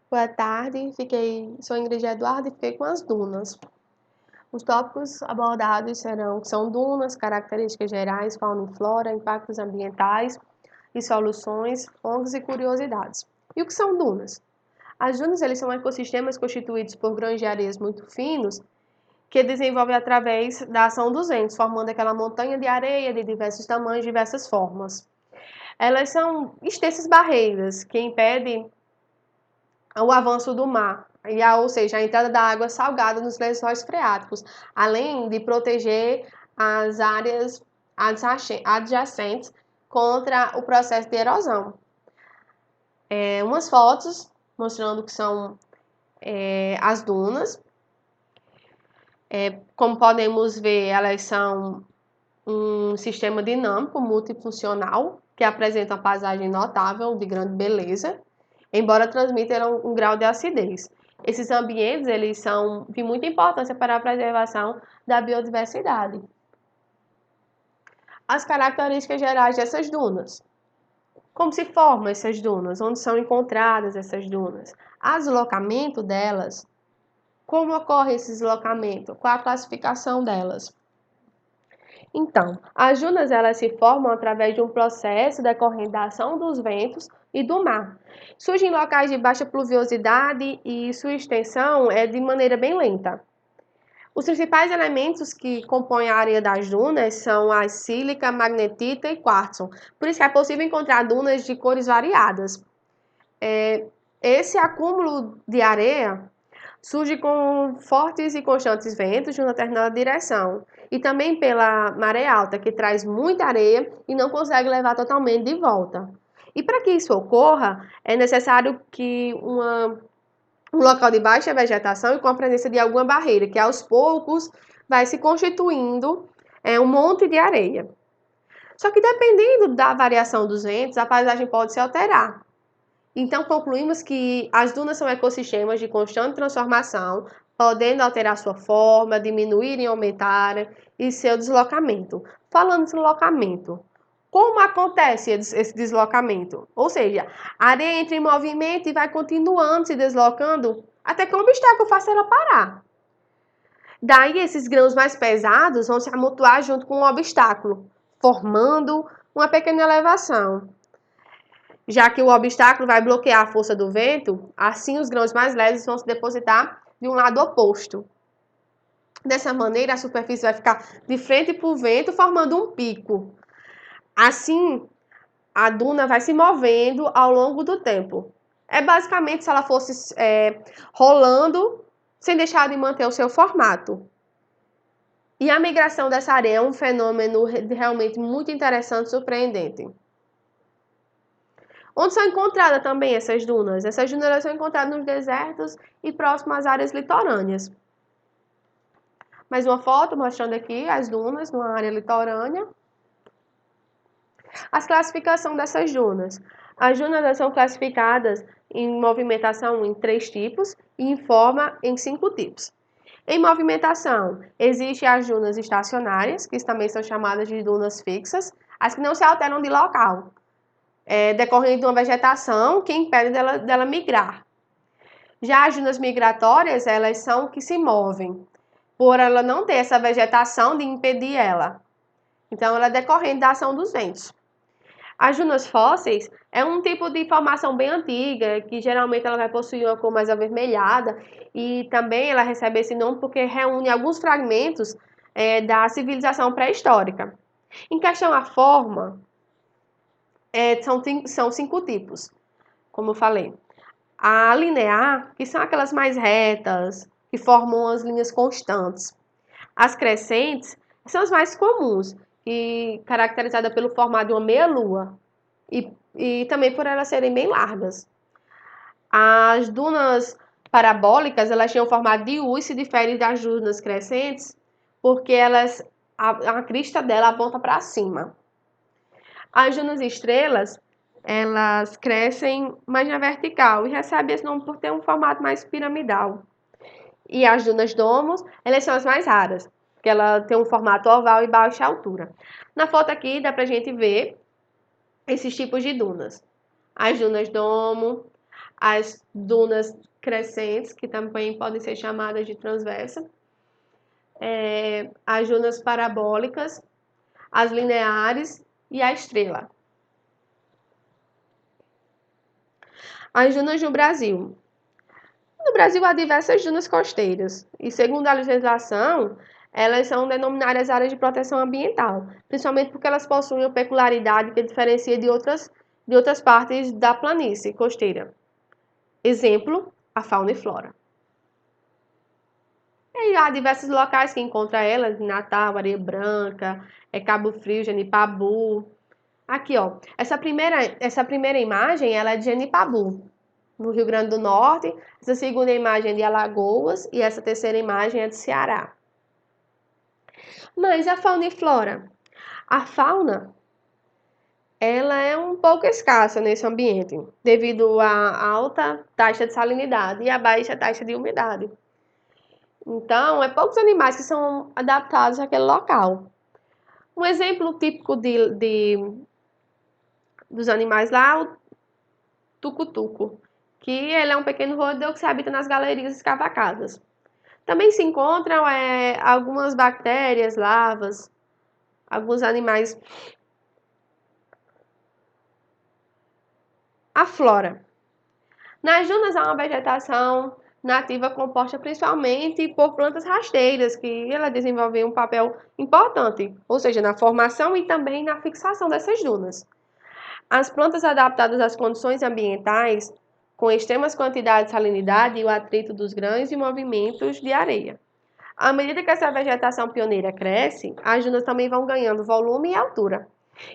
Boa tarde, sou Ingrid Eduardo e fiquei com as dunas. Os tópicos abordados são dunas, características gerais, fauna e flora, impactos ambientais e soluções, fungos e curiosidades. E o que são dunas? As dunas são ecossistemas constituídos por grãos de areias muito finos que desenvolvem através da ação dos ventos, formando aquela montanha de areia de diversos tamanhos, diversas formas. Elas são extensas barreiras que impedem o avanço do mar, ou seja, a entrada da água salgada nos lençóis freáticos, além de proteger as áreas adjacentes contra o processo de erosão. Umas fotos mostrando o que são as dunas. Como podemos ver, elas são um sistema dinâmico multifuncional que apresenta uma paisagem notável de grande beleza, embora transmitam um grau de acidez. Esses ambientes eles são de muita importância para a preservação da biodiversidade. As características gerais dessas dunas. Como se formam essas dunas? Onde são encontradas essas dunas? O deslocamento delas. Como ocorre esse deslocamento? Qual a classificação delas? Então, as dunas elas se formam através de um processo decorrente da ação dos ventos e do mar. Surgem em locais de baixa pluviosidade e sua extensão é de maneira bem lenta. Os principais elementos que compõem a areia das dunas são a sílica, magnetita e quartzo. Por isso que é possível encontrar dunas de cores variadas. Esse acúmulo de areia surge com fortes e constantes ventos de uma determinada direção e também pela maré alta, que traz muita areia e não consegue levar totalmente de volta. E para que isso ocorra, é necessário que um local de baixa vegetação e com a presença de alguma barreira, que aos poucos vai se constituindo um monte de areia. Só que dependendo da variação dos ventos, a paisagem pode se alterar. Então, concluímos que as dunas são ecossistemas de constante transformação, podendo alterar sua forma, diminuir e aumentar e seu deslocamento. Falando de deslocamento, como acontece esse deslocamento? Ou seja, a areia entra em movimento e vai continuando se deslocando até que um obstáculo faça ela parar. Daí, esses grãos mais pesados vão se amontoar junto com o obstáculo, formando uma pequena elevação. Já que o obstáculo vai bloquear a força do vento, assim os grãos mais leves vão se depositar de um lado oposto. Dessa maneira, a superfície vai ficar de frente para o vento, formando um pico. Assim, a duna vai se movendo ao longo do tempo. É basicamente se ela fosse rolando, sem deixar de manter o seu formato. E a migração dessa areia é um fenômeno realmente muito interessante e surpreendente. Onde são encontradas também essas dunas? Essas dunas são encontradas nos desertos e próximas às áreas litorâneas. Mais uma foto mostrando aqui as dunas numa área litorânea. A classificação dessas dunas. As dunas são classificadas em movimentação em 3 tipos e em forma em 5 tipos. Em movimentação, existem as dunas estacionárias, que também são chamadas de dunas fixas, as que não se alteram de local, decorrente de uma vegetação que impede dela migrar. Já as dunas migratórias, elas são que se movem, por ela não ter essa vegetação de impedir ela. Então, ela é decorrente da ação dos ventos. As dunas fósseis é um tipo de formação bem antiga, que geralmente ela vai possuir uma cor mais avermelhada, e também ela recebe esse nome porque reúne alguns fragmentos da pré-histórica. Em questão à forma, são 5 tipos, como eu falei. A linear, que são aquelas mais retas, que formam as linhas constantes. As crescentes são as mais comuns, caracterizadas pelo formato de uma meia-lua e também por elas serem bem largas. As dunas parabólicas, elas têm o formato de U e se diferem das dunas crescentes porque a crista dela aponta para cima. As dunas estrelas, elas crescem mais na vertical e recebem esse nome por ter um formato mais piramidal. E as dunas domos, elas são as mais raras, porque ela tem um formato oval e baixa altura. Na foto aqui dá pra gente ver esses tipos de dunas. As dunas domo, as dunas crescentes, que também podem ser chamadas de transversa, as dunas parabólicas, as lineares e a estrela. As dunas no Brasil. No Brasil há diversas dunas costeiras e, segundo a legislação, elas são denominadas áreas de proteção ambiental, principalmente porque elas possuem uma peculiaridade que diferencia de outras partes da planície costeira. Exemplo, a fauna e flora. E há diversos locais que encontra elas, em Natal, Areia Branca, Cabo Frio, Genipabu. Aqui, ó, essa primeira imagem, ela é de Genipabu, no Rio Grande do Norte. Essa segunda imagem é de Alagoas e essa terceira imagem é de Ceará. Mas a fauna e flora? A fauna, ela é um pouco escassa nesse ambiente, devido à alta taxa de salinidade e à baixa taxa de umidade. Então, é poucos animais que são adaptados àquele local. Um exemplo típico dos animais lá, o tucutuco, que ele é um pequeno roedor que se habita nas galerias escavacadas. Também se encontram algumas bactérias, larvas, alguns animais. A flora. Nas dunas há uma vegetação nativa composta principalmente por plantas rasteiras, que ela desenvolvem um papel importante, ou seja, na formação e também na fixação dessas dunas. As plantas adaptadas às condições ambientais, com extremas quantidades de salinidade e o atrito dos grãos e movimentos de areia. À medida que essa vegetação pioneira cresce, as dunas também vão ganhando volume e altura.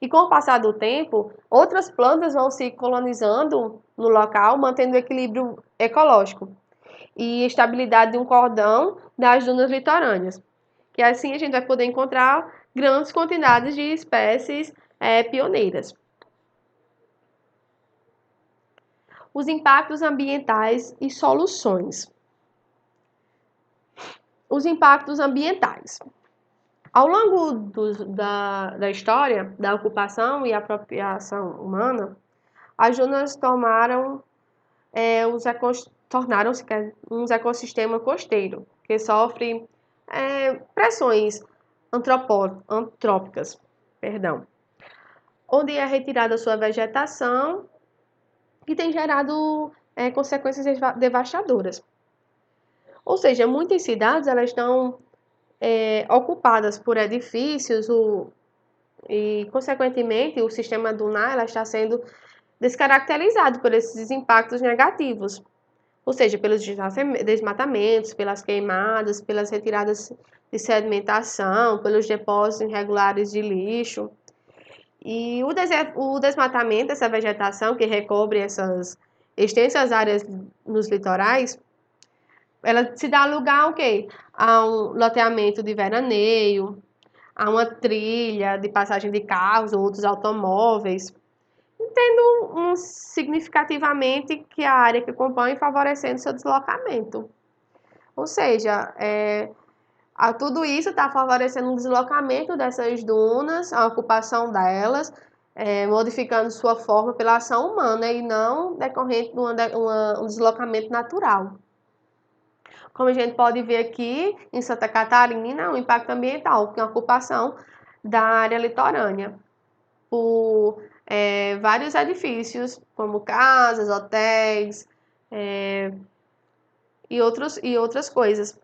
E com o passar do tempo, outras plantas vão se colonizando no local, mantendo o equilíbrio ecológico e estabilidade de um cordão das dunas litorâneas. Que assim a gente vai poder encontrar grandes quantidades de espécies pioneiras. Os impactos ambientais e soluções. Os impactos ambientais. Ao longo da história da ocupação e apropriação humana, as dunas tornaram-se um ecossistema costeiro, que sofre pressões antrópicas, onde é retirada sua vegetação e tem gerado consequências devastadoras. Ou seja, muitas cidades elas estão ocupadas por edifícios e, consequentemente, o sistema dunar ela está sendo descaracterizado por esses impactos negativos, ou seja, pelos desmatamentos, pelas queimadas, pelas retiradas de sedimentação, pelos depósitos irregulares de lixo. E o desmatamento dessa vegetação que recobre essas extensas áreas nos litorais, ela se dá lugar ao quê? A um loteamento de veraneio, a uma trilha de passagem de carros ou outros automóveis, tendo significativamente que a área que compõe favorecendo seu deslocamento. Ou seja, tudo isso está favorecendo o deslocamento dessas dunas, a ocupação delas, modificando sua forma pela ação humana e não decorrente de um deslocamento natural. Como a gente pode ver aqui em Santa Catarina, o impacto ambiental, que é a ocupação da área litorânea por vários edifícios, como casas, hotéis e outras coisas.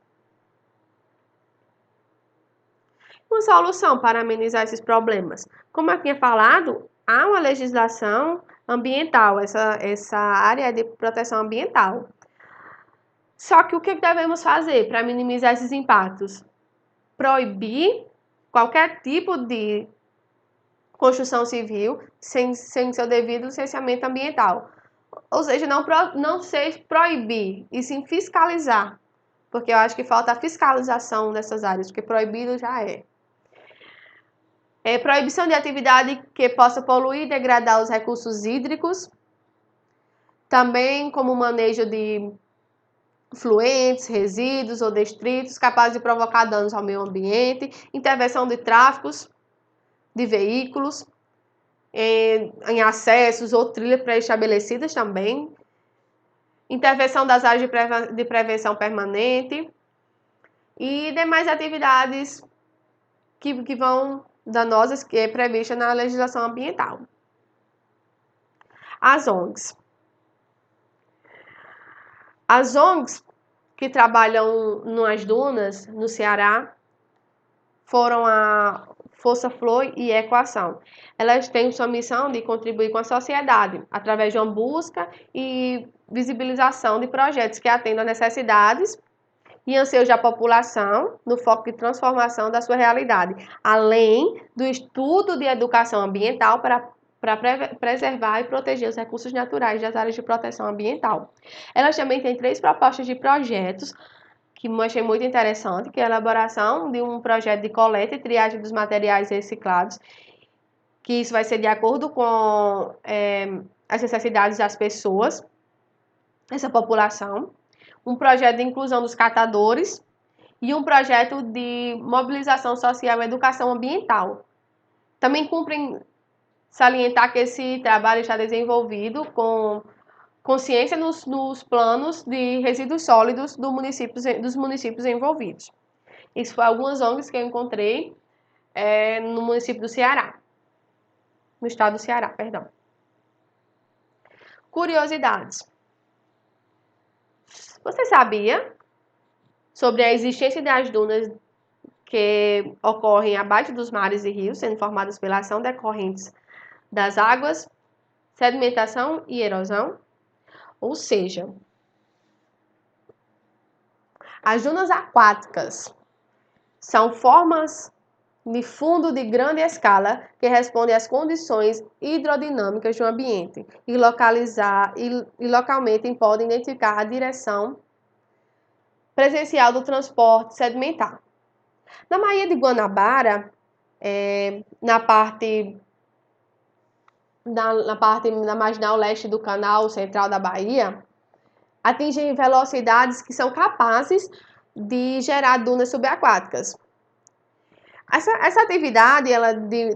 Uma solução para amenizar esses problemas. Como eu tinha falado, há uma legislação ambiental, essa área de proteção ambiental. Só que o que devemos fazer para minimizar esses impactos? Proibir qualquer tipo de construção civil sem seu devido licenciamento ambiental. Ou seja, não se proibir, e sim fiscalizar. Porque eu acho que falta a fiscalização dessas áreas, porque proibido já é. Proibição de atividade que possa poluir e degradar os recursos hídricos. Também como manejo de fluentes, resíduos ou detritos capazes de provocar danos ao meio ambiente. Intervenção de tráficos de veículos em acessos ou trilhas pré-estabelecidas também. intervenção das áreas de prevenção permanente e demais atividades que vão danosas que é prevista na legislação ambiental. As ONGs. As ONGs que trabalham nas dunas, no Ceará, foram a Força Flor e Ecoação. Elas têm sua missão de contribuir com a sociedade, através de uma busca e visibilização de projetos que atendam a necessidades e anseios da população, no foco de transformação da sua realidade, além do estudo de educação ambiental para preservar e proteger os recursos naturais das áreas de proteção ambiental. Elas também têm 3 propostas de projetos que eu achei muito interessante, que é a elaboração de um projeto de coleta e triagem dos materiais reciclados, que isso vai ser de acordo com as necessidades das pessoas, essa população, um projeto de inclusão dos catadores e um projeto de mobilização social e educação ambiental. Também cumprem salientar que esse trabalho está desenvolvido com consciência nos planos de resíduos sólidos dos municípios envolvidos. Isso foi algumas ONGs que eu encontrei no município do Ceará, no estado do Ceará, perdão. Curiosidades. Você sabia sobre a existência das dunas que ocorrem abaixo dos mares e rios, sendo formadas pela ação decorrentes das águas, sedimentação e erosão? Ou seja, as dunas aquáticas são formas de fundo de grande escala que respondem às condições hidrodinâmicas do ambiente e localmente podem identificar a direção presencial do transporte sedimentar. Na Baía de Guanabara, na marginal leste do canal central da Bahia, atingem velocidades que são capazes de gerar dunas subaquáticas. Essa atividade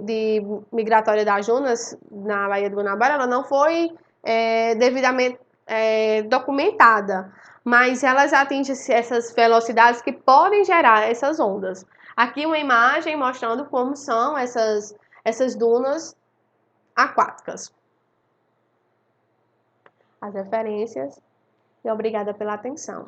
de migratória das dunas na Baía de Guanabara, ela não foi devidamente documentada, mas elas atingem essas velocidades que podem gerar essas ondas. Aqui uma imagem mostrando como são essas dunas aquáticas. As referências e obrigada pela atenção.